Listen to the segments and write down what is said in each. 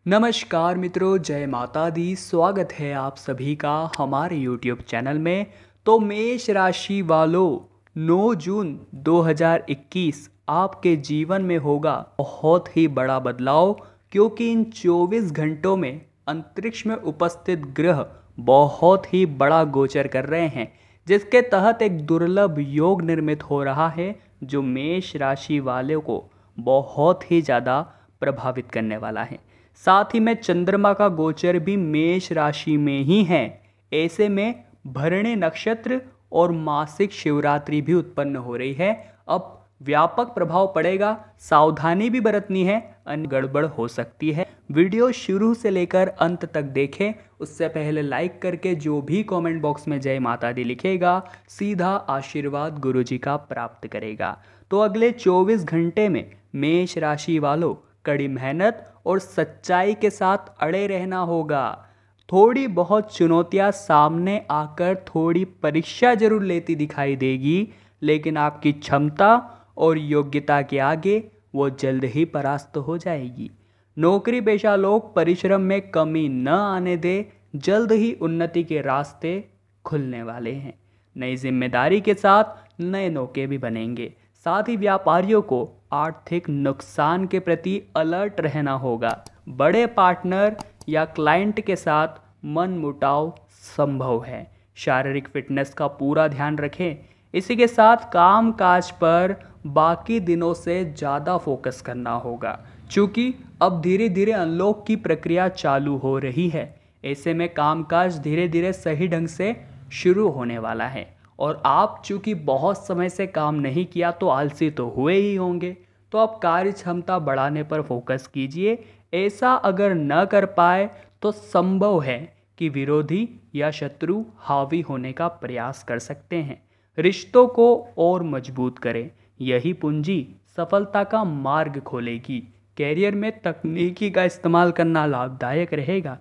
नमस्कार मित्रों, जय माता दी। स्वागत है आप सभी का हमारे YouTube चैनल में। तो मेष राशि वालों, 9 जून 2021 आपके जीवन में होगा बहुत ही बड़ा बदलाव, क्योंकि इन 24 घंटों में अंतरिक्ष में उपस्थित ग्रह बहुत ही बड़ा गोचर कर रहे हैं, जिसके तहत एक दुर्लभ योग निर्मित हो रहा है जो मेष राशि वाले को बहुत ही ज़्यादा प्रभावित करने वाला है। साथ ही में चंद्रमा का गोचर भी मेष राशि में ही है। ऐसे में भरणी नक्षत्र और मासिक शिवरात्रि भी उत्पन्न हो रही है। अब व्यापक प्रभाव पड़ेगा, सावधानी भी बरतनी है, अन्य गड़बड़ हो सकती है। वीडियो शुरू से लेकर अंत तक देखें। उससे पहले लाइक करके जो भी कमेंट बॉक्स में जय माता दी लिखेगा, सीधा आशीर्वाद गुरुजी का प्राप्त करेगा। तो अगले 24 घंटे में मेष राशि वालों कड़ी मेहनत और सच्चाई के साथ अड़े रहना होगा। थोड़ी बहुत चुनौतियां सामने आकर थोड़ी परीक्षा जरूर लेती दिखाई देगी, लेकिन आपकी क्षमता और योग्यता के आगे वो जल्द ही परास्त हो जाएगी। नौकरी पेशा लोग परिश्रम में कमी न आने दे, जल्द ही उन्नति के रास्ते खुलने वाले हैं। नई जिम्मेदारी के साथ नए मौके भी बनेंगे। साथ ही व्यापारियों को आर्थिक नुकसान के प्रति अलर्ट रहना होगा। बड़े पार्टनर या क्लाइंट के साथ मनमुटाव संभव है। शारीरिक फिटनेस का पूरा ध्यान रखें। इसी के साथ काम काज पर बाकी दिनों से ज़्यादा फोकस करना होगा, क्योंकि अब धीरे धीरे अनलॉक की प्रक्रिया चालू हो रही है। ऐसे में कामकाज धीरे धीरे सही ढंग से शुरू होने वाला है। और आप चूंकि बहुत समय से काम नहीं किया तो आलसी तो हुए ही होंगे, तो आप कार्य क्षमता बढ़ाने पर फोकस कीजिए। ऐसा अगर न कर पाए तो संभव है कि विरोधी या शत्रु हावी होने का प्रयास कर सकते हैं। रिश्तों को और मजबूत करें, यही पूंजी सफलता का मार्ग खोलेगी। कैरियर में तकनीकी का इस्तेमाल करना लाभदायक रहेगा।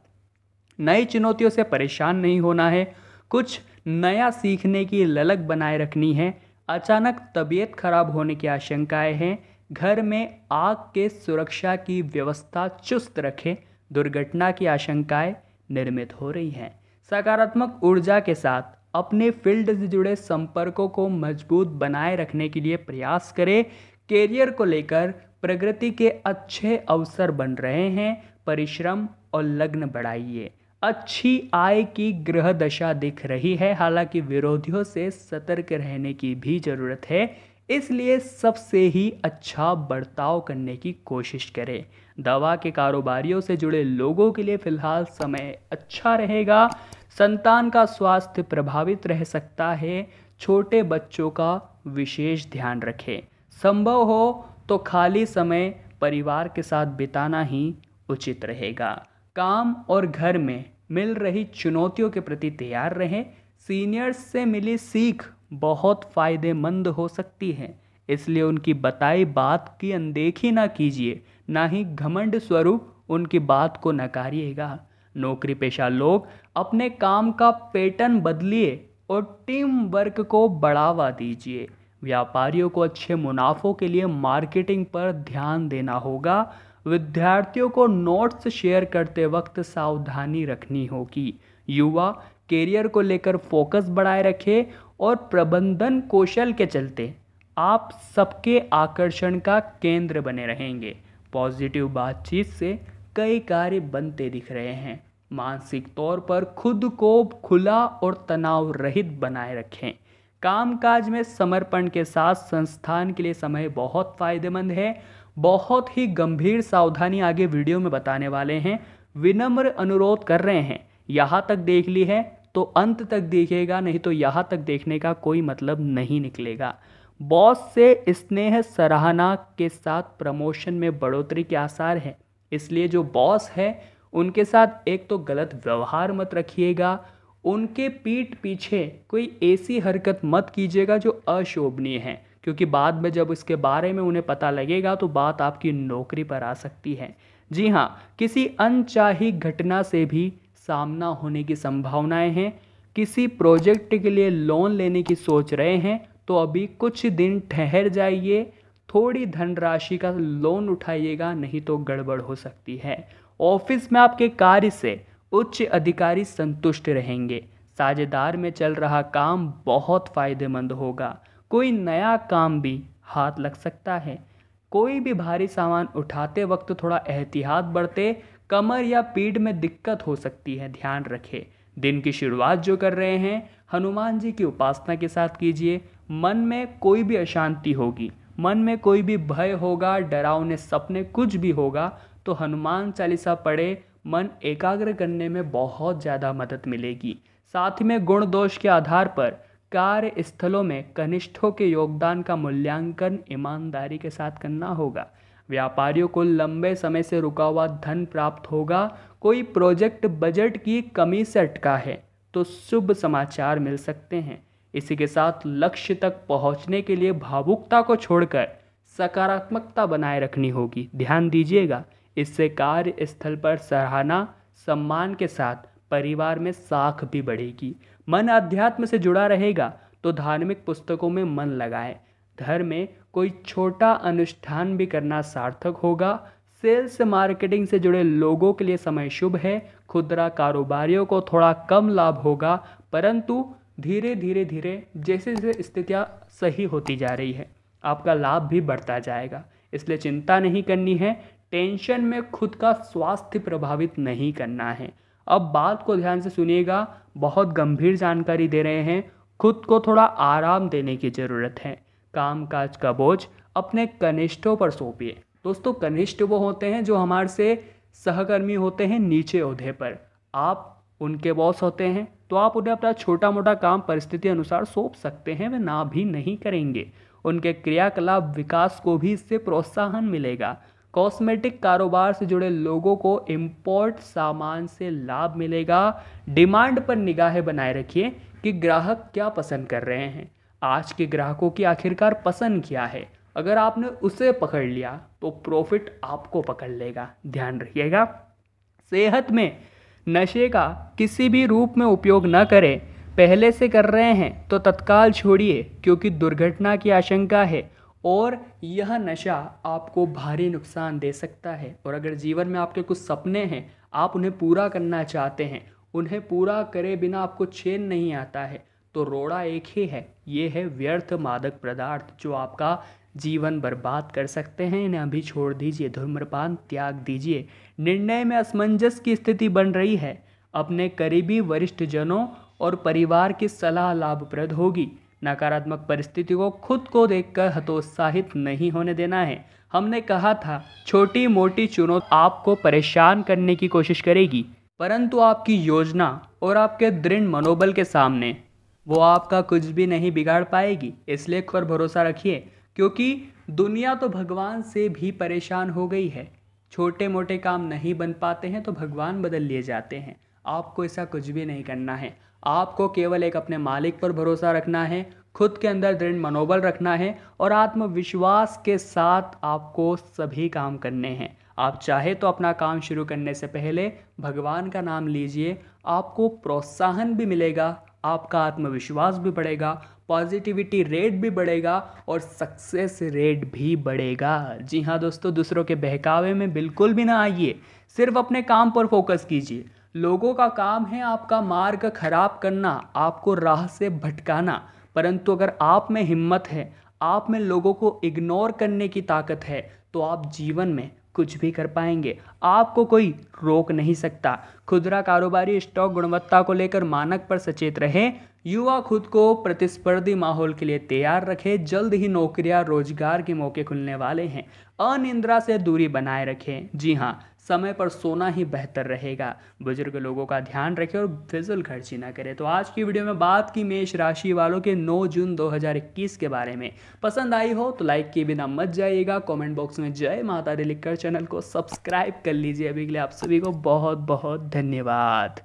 नई चुनौतियों से परेशान नहीं होना है, कुछ नया सीखने की ललक बनाए रखनी है। अचानक तबीयत खराब होने की आशंकाएं हैं। घर में आग के सुरक्षा की व्यवस्था चुस्त रखें। दुर्घटना की आशंकाएं निर्मित हो रही हैं। सकारात्मक ऊर्जा के साथ अपने फील्ड से जुड़े संपर्कों को मजबूत बनाए रखने के लिए प्रयास करें। कैरियर को लेकर प्रगति के अच्छे अवसर बन रहे हैं। परिश्रम और लग्न बढ़ाइए। अच्छी आय की ग्रह दशा दिख रही है, हालांकि विरोधियों से सतर्क रहने की भी जरूरत है। इसलिए सबसे ही अच्छा बर्ताव करने की कोशिश करें। दवा के कारोबारियों से जुड़े लोगों के लिए फिलहाल समय अच्छा रहेगा। संतान का स्वास्थ्य प्रभावित रह सकता है। छोटे बच्चों का विशेष ध्यान रखें। संभव हो तो खाली समय परिवार के साथ बिताना ही उचित रहेगा। काम और घर में मिल रही चुनौतियों के प्रति तैयार रहें। सीनियर्स से मिली सीख बहुत फायदेमंद हो सकती है, इसलिए उनकी बताई बात की अनदेखी ना कीजिए, ना ही घमंड स्वरूप उनकी बात को नकारिएगा। नौकरी पेशा लोग अपने काम का पैटर्न बदलिए और टीम वर्क को बढ़ावा दीजिए। व्यापारियों को अच्छे मुनाफों के लिए मार्केटिंग पर ध्यान देना होगा। विद्यार्थियों को नोट्स शेयर करते वक्त सावधानी रखनी होगी। युवा कैरियर को लेकर फोकस बढ़ाए रखें और प्रबंधन कौशल के चलते आप सबके आकर्षण का केंद्र बने रहेंगे। पॉजिटिव बातचीत से कई कार्य बनते दिख रहे हैं। मानसिक तौर पर खुद को खुला और तनाव रहित बनाए रखें। कामकाज में समर्पण के साथ संस्थान के लिए समय बहुत फायदेमंद है। बहुत ही गंभीर सावधानी आगे वीडियो में बताने वाले हैं। विनम्र अनुरोध कर रहे हैं, यहाँ तक देख ली है तो अंत तक देखिएगा, नहीं तो यहाँ तक देखने का कोई मतलब नहीं निकलेगा। बॉस से स्नेह सराहना के साथ प्रमोशन में बढ़ोतरी के आसार हैं, इसलिए जो बॉस है उनके साथ एक तो गलत व्यवहार मत रखिएगा। उनके पीठ पीछे कोई ऐसी हरकत मत कीजिएगा जो अशोभनीय है, क्योंकि बाद में जब इसके बारे में उन्हें पता लगेगा तो बात आपकी नौकरी पर आ सकती है। जी हाँ, किसी अनचाही घटना से भी सामना होने की संभावनाएं हैं। किसी प्रोजेक्ट के लिए लोन लेने की सोच रहे हैं तो अभी कुछ दिन ठहर जाइए। थोड़ी धनराशि का लोन उठाइएगा, नहीं तो गड़बड़ हो सकती है। ऑफिस में आपके कार्य से उच्च अधिकारी संतुष्ट रहेंगे। साझेदार में चल रहा काम बहुत फायदेमंद होगा। कोई नया काम भी हाथ लग सकता है। कोई भी भारी सामान उठाते वक्त थोड़ा एहतियात बरते, कमर या पीठ में दिक्कत हो सकती है, ध्यान रखें। दिन की शुरुआत जो कर रहे हैं, हनुमान जी की उपासना के साथ कीजिए। मन में कोई भी अशांति होगी, मन में कोई भी भय होगा, डरावने सपने कुछ भी होगा, तो हनुमान चालीसा पढ़े, मन एकाग्र करने में बहुत ज़्यादा मदद मिलेगी। साथ ही में गुण दोष के आधार पर कार्य स्थलों में कनिष्ठों के योगदान का मूल्यांकन ईमानदारी के साथ करना होगा। व्यापारियों को लंबे समय से रुका हुआ धन प्राप्त होगा। कोई प्रोजेक्ट बजट की कमी से अटका है तो शुभ समाचार मिल सकते हैं। इसी के साथ लक्ष्य तक पहुंचने के लिए भावुकता को छोड़कर सकारात्मकता बनाए रखनी होगी, ध्यान दीजिएगा। इससे कार्य स्थल पर सराहना सम्मान के साथ परिवार में साख भी बढ़ेगी। मन अध्यात्म से जुड़ा रहेगा तो धार्मिक पुस्तकों में मन लगाएं। घर में कोई छोटा अनुष्ठान भी करना सार्थक होगा। सेल्स मार्केटिंग से जुड़े लोगों के लिए समय शुभ है। खुदरा कारोबारियों को थोड़ा कम लाभ होगा, परंतु धीरे धीरे जैसे जैसे स्थितियाँ सही होती जा रही है आपका लाभ भी बढ़ता जाएगा। इसलिए चिंता नहीं करनी है। टेंशन में खुद का स्वास्थ्य प्रभावित नहीं करना है। अब बात को ध्यान से सुनिएगा, बहुत गंभीर जानकारी दे रहे हैं। खुद को थोड़ा आराम देने की ज़रूरत है। कामकाज का बोझ अपने कनिष्ठों पर सौंपिए। दोस्तों, कनिष्ठ वो होते हैं जो हमारे से सहकर्मी होते हैं नीचे ओहदे पर। आप उनके बॉस होते हैं तो आप उन्हें अपना छोटा मोटा काम परिस्थिति अनुसार सौंप सकते हैं, वे ना भी नहीं करेंगे। उनके क्रियाकलाप विकास को भी इससे प्रोत्साहन मिलेगा। कॉस्मेटिक कारोबार से जुड़े लोगों को इंपोर्ट सामान से लाभ मिलेगा। डिमांड पर निगाहें बनाए रखिए कि ग्राहक क्या पसंद कर रहे हैं। आज के ग्राहकों की आखिरकार पसंद क्या है, अगर आपने उसे पकड़ लिया तो प्रॉफिट आपको पकड़ लेगा, ध्यान रखिएगा। सेहत में नशे का किसी भी रूप में उपयोग न करें। पहले से कर रहे हैं तो तत्काल छोड़िए, क्योंकि दुर्घटना की आशंका है और यह नशा आपको भारी नुकसान दे सकता है। और अगर जीवन में आपके कुछ सपने हैं, आप उन्हें पूरा करना चाहते हैं, उन्हें पूरा करे बिना आपको चैन नहीं आता है, तो रोड़ा एक ही है, ये है व्यर्थ मादक पदार्थ जो आपका जीवन बर्बाद कर सकते हैं। इन्हें अभी छोड़ दीजिए, धूम्रपान त्याग दीजिए। निर्णय में असमंजस की स्थिति बन रही है। अपने करीबी वरिष्ठ जनों और परिवार की सलाह लाभप्रद होगी। नकारात्मक परिस्थिति को खुद को देखकर हतोत्साहित नहीं होने देना है। हमने कहा था छोटी मोटी चुनौती आपको परेशान करने की कोशिश करेगी, परंतु आपकी योजना और आपके दृढ़ मनोबल के सामने वो आपका कुछ भी नहीं बिगाड़ पाएगी। इसलिए खुद पर भरोसा रखिए, क्योंकि दुनिया तो भगवान से भी परेशान हो गई है। छोटे मोटे काम नहीं बन पाते हैं तो भगवान बदल लिए जाते हैं। आपको ऐसा कुछ भी नहीं करना है। आपको केवल एक अपने मालिक पर भरोसा रखना है, खुद के अंदर दृढ़ मनोबल रखना है और आत्मविश्वास के साथ आपको सभी काम करने हैं। आप चाहे तो अपना काम शुरू करने से पहले भगवान का नाम लीजिए, आपको प्रोत्साहन भी मिलेगा, आपका आत्मविश्वास भी बढ़ेगा, पॉजिटिविटी रेट भी बढ़ेगा और सक्सेस रेट भी बढ़ेगा। जी हाँ दोस्तों, दूसरों के बहकावे में बिल्कुल भी ना आइए, सिर्फ अपने काम पर फोकस कीजिए। लोगों का काम है आपका मार्ग खराब करना, आपको राह से भटकाना, परंतु अगर आप में हिम्मत है, आप में लोगों को इग्नोर करने की ताकत है, तो आप जीवन में कुछ भी कर पाएंगे। आपको कोई रोक नहीं सकता। खुदरा कारोबारी स्टॉक गुणवत्ता को लेकर मानक पर सचेत रहे। युवा खुद को प्रतिस्पर्धी माहौल के लिए तैयार रखें। जल्द ही नौकरियां रोजगार के मौके खुलने वाले हैं। अनिद्रा से दूरी बनाए रखें। जी हाँ, समय पर सोना ही बेहतर रहेगा। बुजुर्ग लोगों का ध्यान रखें और फिजूल खर्ची ना करें। तो आज की वीडियो में बात की मेष राशि वालों के 9 जून 2021 के बारे में। पसंद आई हो तो लाइक किए बिना मत जाइएगा। कमेंट बॉक्स में जय माता दी लिखकर चैनल को सब्सक्राइब कर लीजिए। अभी के लिए आप सभी को बहुत बहुत धन्यवाद।